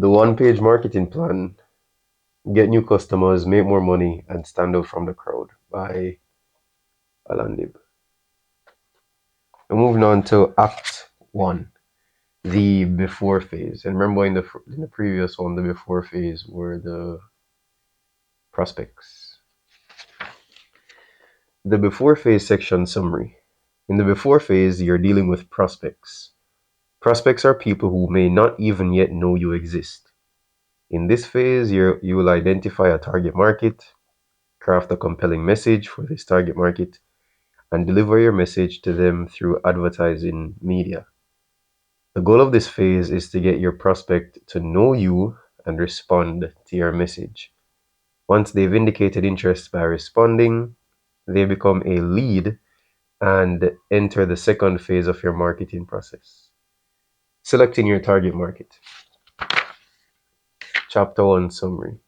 The one-page marketing plan, Get New Customers, Make More Money, and Stand Out from the Crowd by Allan Dib. We're moving on to Act 1, the before phase. And remember in the previous one, the before phase were the prospects. The before phase section summary. In the before phase, you're dealing with prospects. Prospects are people who may not even yet know you exist. In this phase, you will identify a target market, craft a compelling message for this target market, and deliver your message to them through advertising media. The goal of this phase is to get your prospect to know you and respond to your message. Once they've indicated interest by responding, they become a lead and enter the second phase of your marketing process. Selecting your target market. Chapter 1 Summary.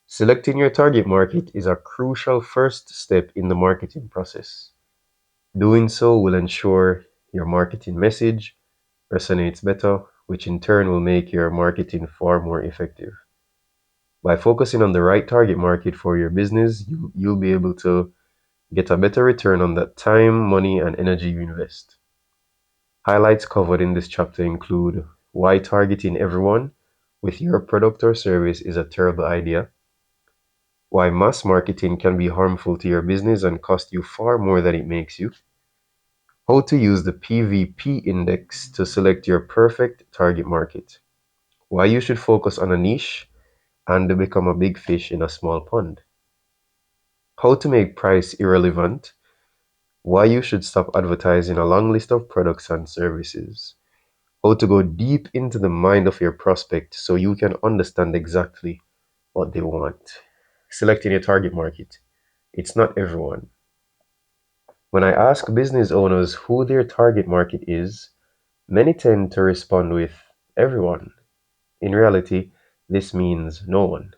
Selecting your target market is a crucial first step in the marketing process. Doing so will ensure your marketing message resonates better, which in turn will make your marketing far more effective. By focusing on the right target market for your business, you'll be able to get a better return on that time, money, and energy you invest. Highlights covered in this chapter include why targeting everyone with your product or service is a terrible idea, why mass marketing can be harmful to your business and cost you far more than it makes you, how to use the PVP index to select your perfect target market, why you should focus on a niche and become a big fish in a small pond, how to make price irrelevant, why you should stop advertising a long list of products and services, how to go deep into the mind of your prospect so you can understand exactly what they want. Selecting your target market. It's not everyone. When I ask business owners who their target market is, many tend to respond with everyone. In reality, this means no one.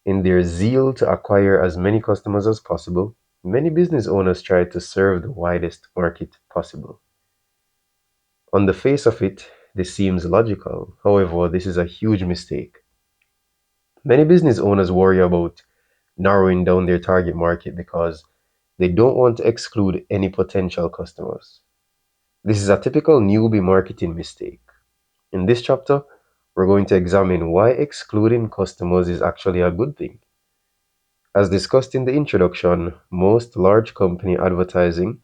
In their zeal to acquire as many customers as possible, many business owners try to serve the widest market possible. On the face of it, this seems logical. However, this is a huge mistake. Many business owners worry about narrowing down their target market because they don't want to exclude any potential customers. This is a typical newbie marketing mistake. In this chapter, we're going to examine why excluding customers is actually a good thing. As discussed in the introduction, most large company advertising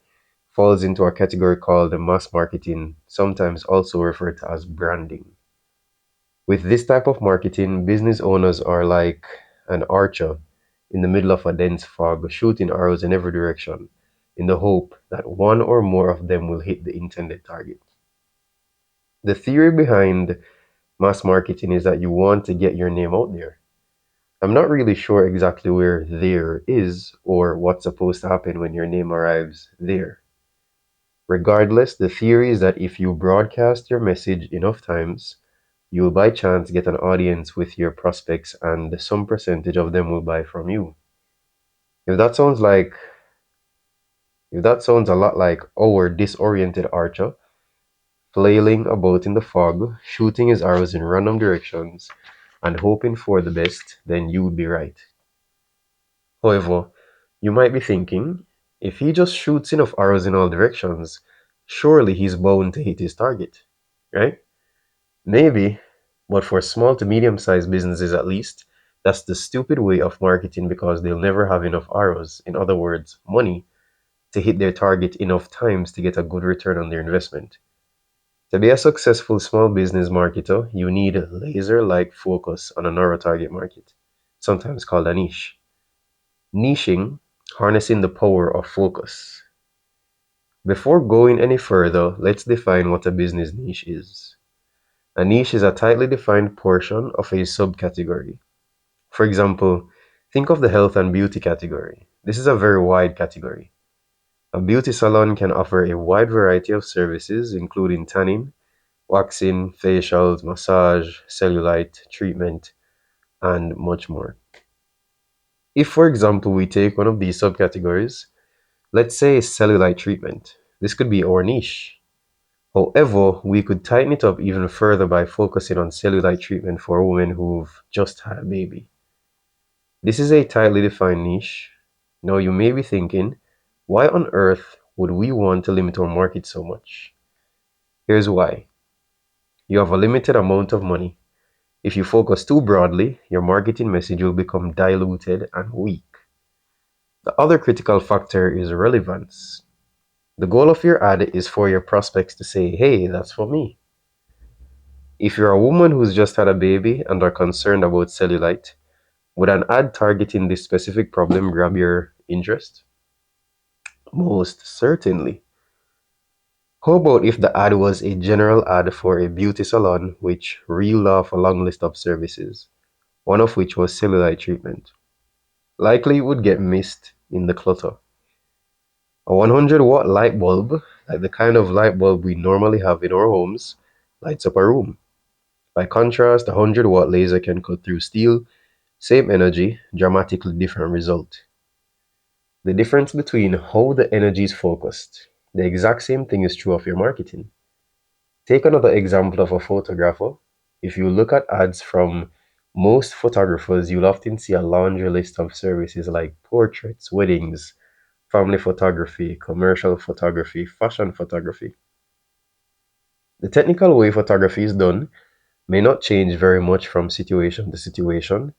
falls into a category called mass marketing, sometimes also referred to as branding. With this type of marketing, business owners are like an archer in the middle of a dense fog, shooting arrows in every direction in the hope that one or more of them will hit the intended target. The theory behind mass marketing is that you want to get your name out there. I'm not really sure exactly where there is or what's supposed to happen when your name arrives there. Regardless, the theory is that if you broadcast your message enough times, you will by chance get an audience with your prospects and some percentage of them will buy from you. If that sounds like if that sounds a lot like our disoriented archer flailing about in the fog, shooting his arrows in random directions and hoping for the best, then you would be right. However, you might be thinking, if he just shoots enough arrows in all directions, surely he's bound to hit his target, right? Maybe, but for small to medium sized businesses at least, that's the stupid way of marketing because they'll never have enough arrows, in other words, money, to hit their target enough times to get a good return on their investment. To be a successful small business marketer, you need laser-like focus on a narrow target market, sometimes called a niche. Niching, harnessing the power of focus. Before going any further, let's define what a business niche is. A niche is a tightly defined portion of a subcategory. For example, think of the health and beauty category. This is a very wide category. A beauty salon can offer a wide variety of services, including tanning, waxing, facials, massage, cellulite treatment, and much more. If, for example, we take one of these subcategories, let's say cellulite treatment, this could be our niche. However, we could tighten it up even further by focusing on cellulite treatment for women who've just had a baby. This is a tightly defined niche. Now you may be thinking, why on earth would we want to limit our market so much? Here's why. You have a limited amount of money. If you focus too broadly, your marketing message will become diluted and weak. The other critical factor is relevance. The goal of your ad is for your prospects to say, hey, that's for me. If you're a woman who's just had a baby and are concerned about cellulite, would an ad targeting this specific problem grab your interest? Most certainly. How about if the ad was a general ad for a beauty salon which reeled off a long list of services, one of which was cellulite treatment? Likely it would get missed in the clutter. A 100-watt light bulb, like the kind of light bulb we normally have in our homes, lights up a room. By contrast, a 100-watt laser can cut through steel, same energy, dramatically different result. The difference between how the energy is focused. The exact same thing is true of your marketing. Take another example of a photographer. If you look at ads from most photographers, you'll often see a laundry list of services like portraits, weddings, family photography, commercial photography, fashion photography. The technical way photography is done may not change very much from situation to situation,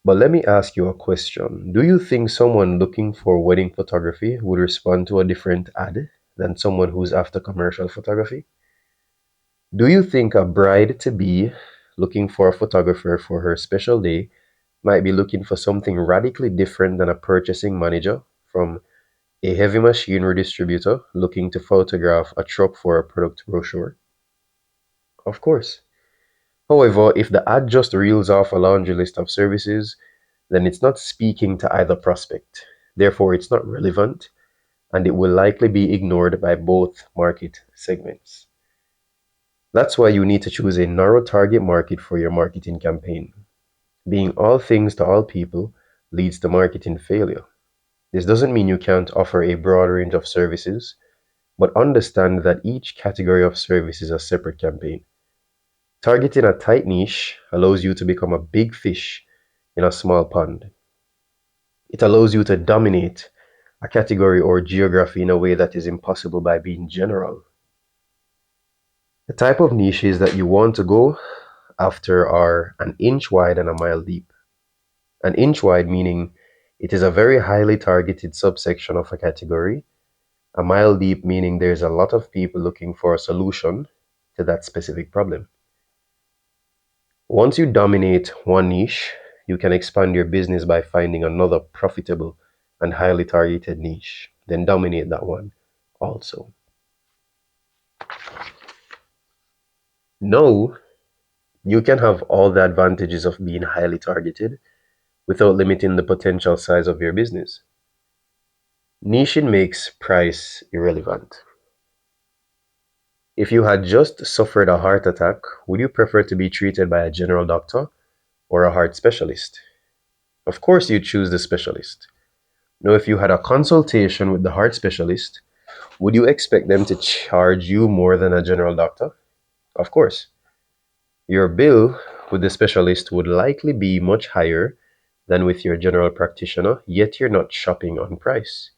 but let me ask you a question. Do you think someone looking for wedding photography would respond to a different ad than someone who's after commercial photography? Do you think a bride to be looking for a photographer for her special day might be looking for something radically different than a purchasing manager from a heavy machinery distributor looking to photograph a truck for a product brochure? Of course. However, if the ad just reels off a laundry list of services, then it's not speaking to either prospect. Therefore, it's not relevant and it will likely be ignored by both market segments. That's why you need to choose a narrow target market for your marketing campaign. Being all things to all people leads to marketing failure. This doesn't mean you can't offer a broad range of services, but understand that each category of service is a separate campaign. Targeting a tight niche allows you to become a big fish in a small pond. It allows you to dominate a category or geography in a way that is impossible by being general. The type of niches that you want to go after are an inch wide and a mile deep. An inch wide meaning it is a very highly targeted subsection of a category. A mile deep meaning there's a lot of people looking for a solution to that specific problem. Once you dominate one niche, you can expand your business by finding another profitable and highly targeted niche, then dominate that one also. No, you can have all the advantages of being highly targeted without limiting the potential size of your business. Niching makes price irrelevant. If you had just suffered a heart attack, would you prefer to be treated by a general doctor or a heart specialist? Of course, you'd choose the specialist. Now, if you had a consultation with the heart specialist, would you expect them to charge you more than a general doctor? Of course. Your bill with the specialist would likely be much higher than with your general practitioner, yet you're not shopping on price.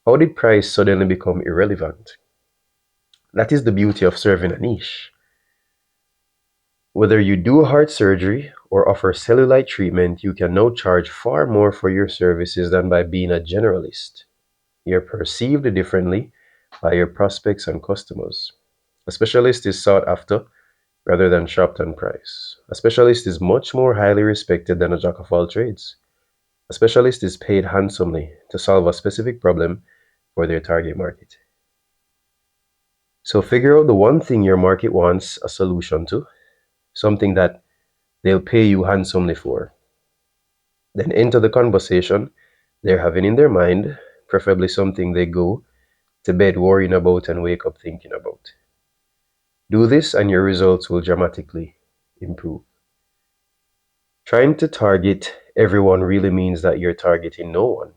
How did price suddenly become irrelevant? That is the beauty of serving a niche. Whether you do heart surgery or offer cellulite treatment, you can now charge far more for your services than by being a generalist. You're perceived differently by your prospects and customers. A specialist is sought after rather than shopped on price. A specialist is much more highly respected than a jack of all trades. A specialist is paid handsomely to solve a specific problem for their target market. So figure out the one thing your market wants a solution to, something that they'll pay you handsomely for. Then enter the conversation they're having in their mind, preferably something they go to bed worrying about and wake up thinking about. Do this and your results will dramatically improve. Trying to target everyone really means that you're targeting no one.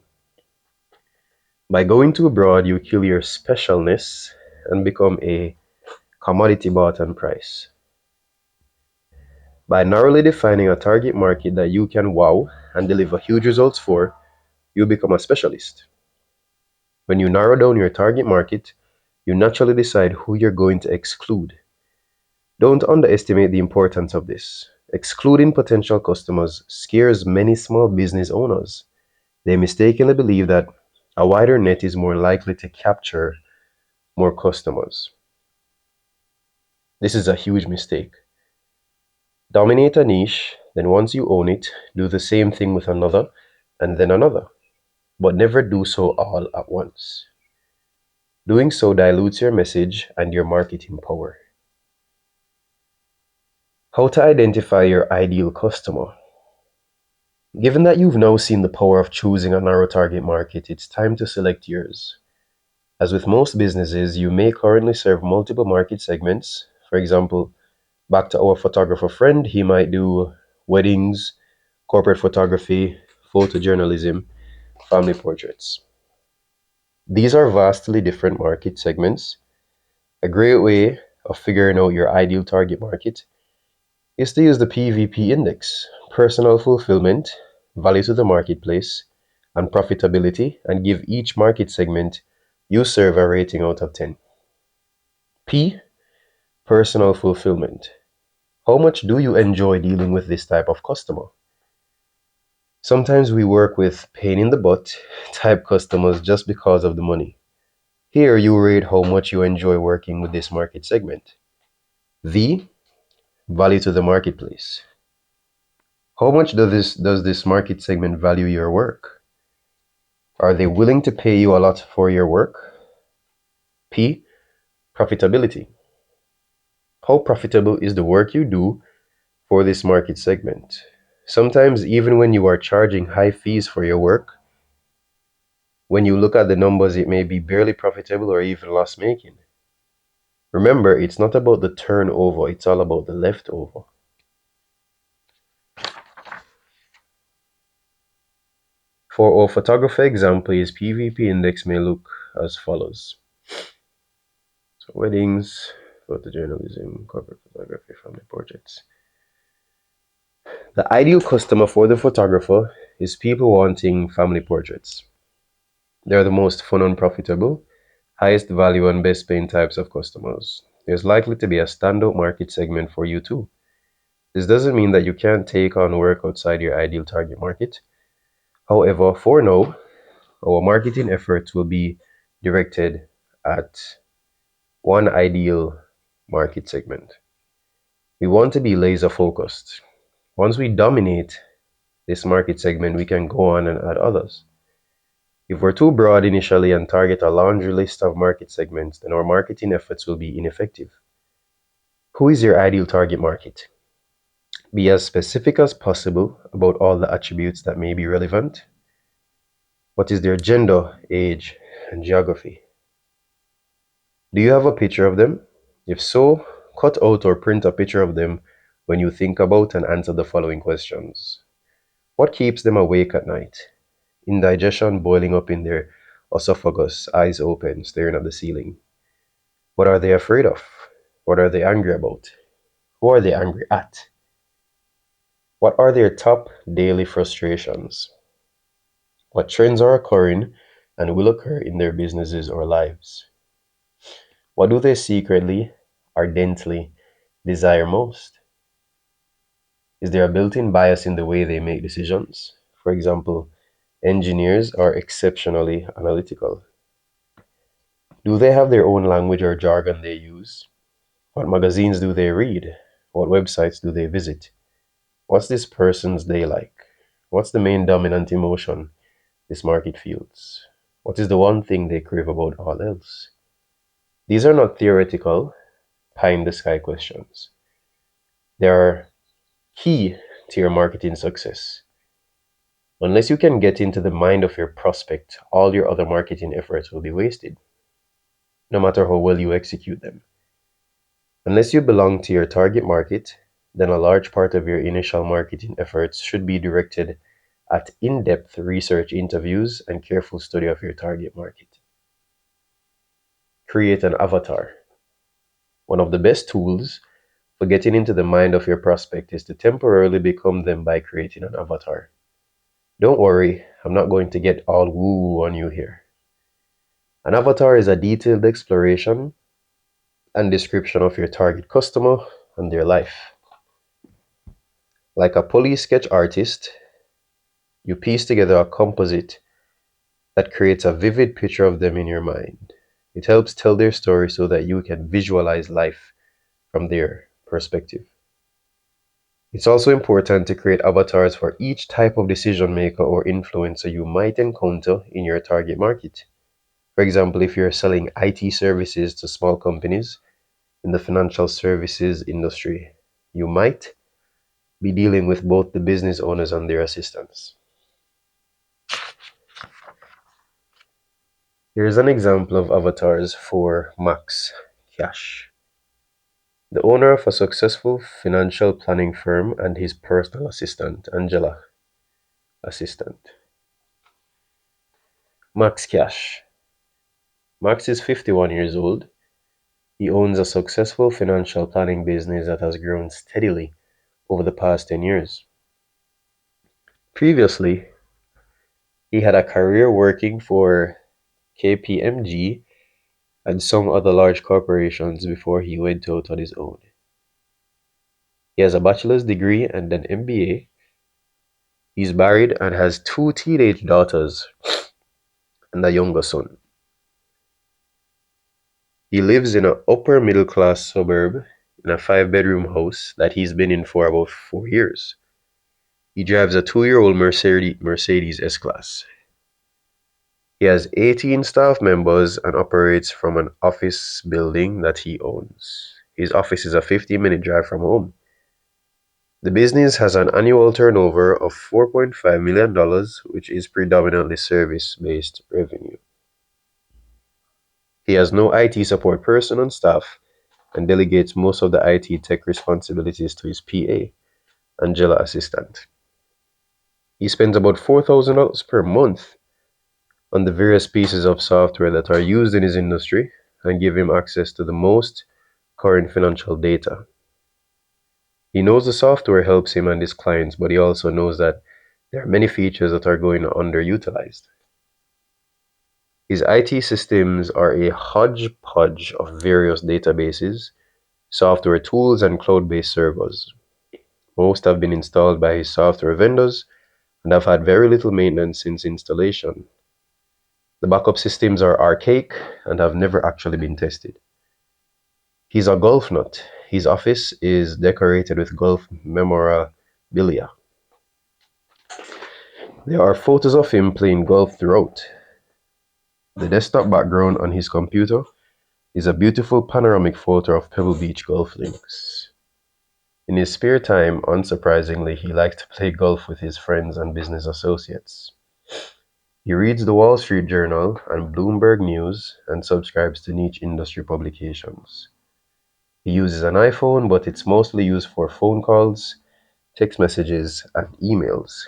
By going too broad, you kill your specialness and become a commodity bought and price. By narrowly defining a target market that you can wow and deliver huge results for, you become a specialist. When you narrow down your target market, you naturally decide who you're going to exclude. Don't underestimate the importance of this. Excluding potential customers scares many small business owners. They mistakenly believe that a wider net is more likely to capture more customers. This is a huge mistake. Dominate a niche, then once you own it, do the same thing with another and then another, but never do so all at once. Doing so dilutes your message and your marketing power. How to identify your ideal customer. Given that you've now seen the power of choosing a narrow target market, it's time to select yours. As with most businesses, you may currently serve multiple market segments. For example, back to our photographer friend, he might do weddings, corporate photography, photojournalism, family portraits. These are vastly different market segments. A great way of figuring out your ideal target market is to use the PVP index, personal fulfillment, value to the marketplace, and profitability, and give each market segment you serve a rating out of 10. P, personal fulfillment. How much do you enjoy dealing with this type of customer? Sometimes we work with pain in the butt type customers just because of the money. Here you rate how much you enjoy working with this market segment. V, value to the marketplace. How much does this market segment value your work? Are they willing to pay you a lot for your work? P, profitability. How profitable is the work you do for this market segment? Sometimes, even when you are charging high fees for your work, when you look at the numbers, it may be barely profitable or even loss making. Remember, it's not about the turnover, it's all about the leftover. For our photographer example, his PVP index may look as follows. So weddings, photojournalism, corporate photography, family portraits. The ideal customer for the photographer is people wanting family portraits. They're the most fun and profitable, highest value and best paying types of customers. There's likely to be a standout market segment for you too. This doesn't mean that you can't take on work outside your ideal target market. However, for now, our marketing efforts will be directed at one ideal market segment. We want to be laser focused. Once we dominate this market segment, we can go on and add others. If we're too broad initially and target a laundry list of market segments, then our marketing efforts will be ineffective. Who is your ideal target market? Be as specific as possible about all the attributes that may be relevant. What is their gender, age, and geography? Do you have a picture of them? If so, cut out or print a picture of them when you think about and answer the following questions. What keeps them awake at night? Indigestion boiling up in their esophagus, eyes open, staring at the ceiling. What are they afraid of? What are they angry about? Who are they angry at? What are their top daily frustrations? What trends are occurring and will occur in their businesses or lives? What do they secretly, ardently desire most? Is there a built-in bias in the way they make decisions? For example, engineers are exceptionally analytical. Do they have their own language or jargon they use? What magazines do they read? What websites do they visit? What's this person's day like? What's the main dominant emotion this market feels? What is the one thing they crave above all else? These are not theoretical, pie in the sky questions. They are key to your marketing success. Unless you can get into the mind of your prospect, all your other marketing efforts will be wasted, no matter how well you execute them. Unless you belong to your target market, then a large part of your initial marketing efforts should be directed at in-depth research interviews and careful study of your target market. Create an avatar. One of the best tools for getting into the mind of your prospect is to temporarily become them by creating an avatar. Don't worry, I'm not going to get all woo on you here. An avatar is a detailed exploration and description of your target customer and their life. Like a police sketch artist, you piece together a composite that creates a vivid picture of them in your mind. It helps tell their story so that you can visualize life from their perspective. It's also important to create avatars for each type of decision maker or influencer you might encounter in your target market. For example, if you're selling IT services to small companies in the financial services industry, you might be dealing with both the business owners and their assistants. Here's an example of avatars for Max Cash, the owner of a successful financial planning firm, and his personal assistant, Angela assistant. Max Cash. Max is 51 years old. He owns a successful financial planning business that has grown steadily over the past 10 years. Previously, he had a career working for KPMG and some other large corporations before he went out on his own. He has a bachelor's degree and an MBA. He's married and has two teenage daughters and a younger son. He lives in an upper middle class suburb in a 5 bedroom house that he's been in for about 4 years. He drives a 2 year old Mercedes S Class. He has 18 staff members and operates from an office building that he owns. His office is a 15-minute drive from home. The business has an annual turnover of $4.5 million, which is predominantly service-based revenue. He has no IT support person on staff and delegates most of the IT tech responsibilities to his PA, Angela assistant. He spends about $4,000 per month on the various pieces of software that are used in his industry and give him access to the most current financial data. He knows the software helps him and his clients, but he also knows that there are many features that are going underutilized. His IT systems are a hodgepodge of various databases, software tools, and cloud-based servers. Most have been installed by his software vendors and have had very little maintenance since installation. The backup systems are archaic and have never actually been tested. He's a golf nut. His office is decorated with golf memorabilia. There are photos of him playing golf throughout. The desktop background on his computer is a beautiful panoramic photo of Pebble Beach golf links. In his spare time, unsurprisingly, he likes to play golf with his friends and business associates. He reads the Wall Street Journal and Bloomberg News and subscribes to niche industry publications. He uses an iPhone, but it's mostly used for phone calls, text messages, and emails.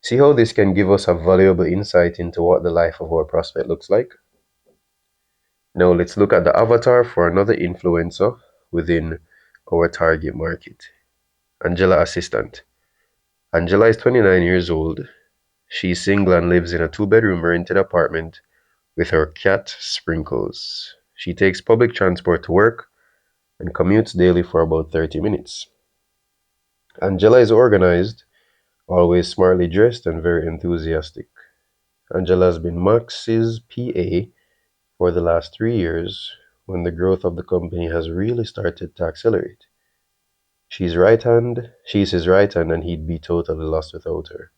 See how this can give us a valuable insight into what the life of our prospect looks like? Now let's look at the avatar for another influencer within our target market, Angela assistant. Angela is 29 years old. She's single and lives in a 2 bedroom rented apartment with her cat Sprinkles. She takes public transport to work and commutes daily for about 30 minutes. Angela is organized, always smartly dressed, and very enthusiastic. Angela has been Max's PA for the last 3 years when the growth of the company has really started to accelerate. She's his right hand, and he'd be totally lost without her.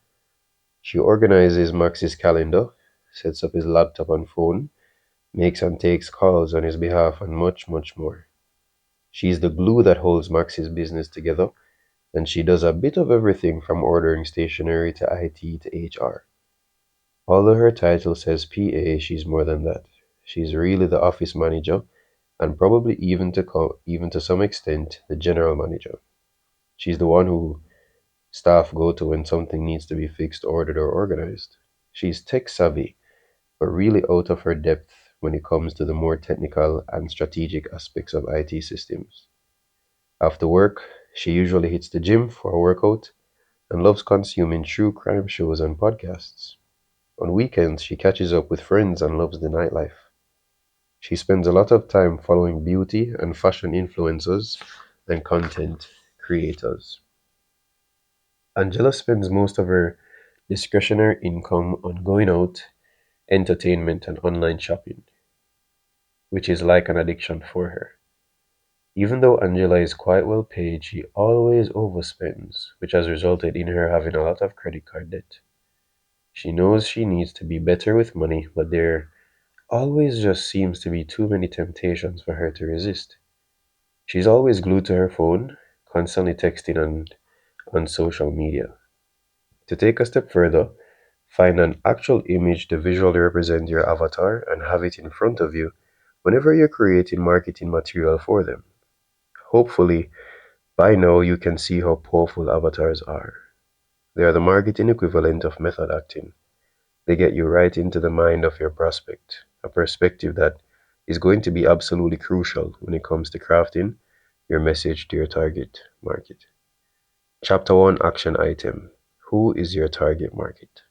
She organizes Max's calendar, sets up his laptop and phone, makes and takes calls on his behalf, and much, much more. She's the glue that holds Max's business together, and she does a bit of everything from ordering stationery to IT to HR. Although her title says PA, she's more than that. She's really the office manager and probably even to some extent the general manager. She's the one who staff go to when something needs to be fixed, ordered, or organized. She's tech savvy, but really out of her depth when it comes to the more technical and strategic aspects of IT systems. After work, she usually hits the gym for a workout and loves consuming true crime shows and podcasts. On weekends, she catches up with friends and loves the nightlife. She spends a lot of time following beauty and fashion influencers and content creators. Angela spends most of her discretionary income on going out, entertainment, and online shopping, which is like an addiction for her. Even though Angela is quite well paid, she always overspends, which has resulted in her having a lot of credit card debt. She knows she needs to be better with money, but there always just seems to be too many temptations for her to resist. She's always glued to her phone, constantly texting and on social media. To take a step further, find an actual image to visually represent your avatar and have it in front of you whenever you're creating marketing material for them. Hopefully, by now you can see how powerful avatars are. They are the marketing equivalent of method acting. They get you right into the mind of your prospect, a perspective that is going to be absolutely crucial when it comes to crafting your message to your target market. Chapter 1 Action Item: Who is your target market?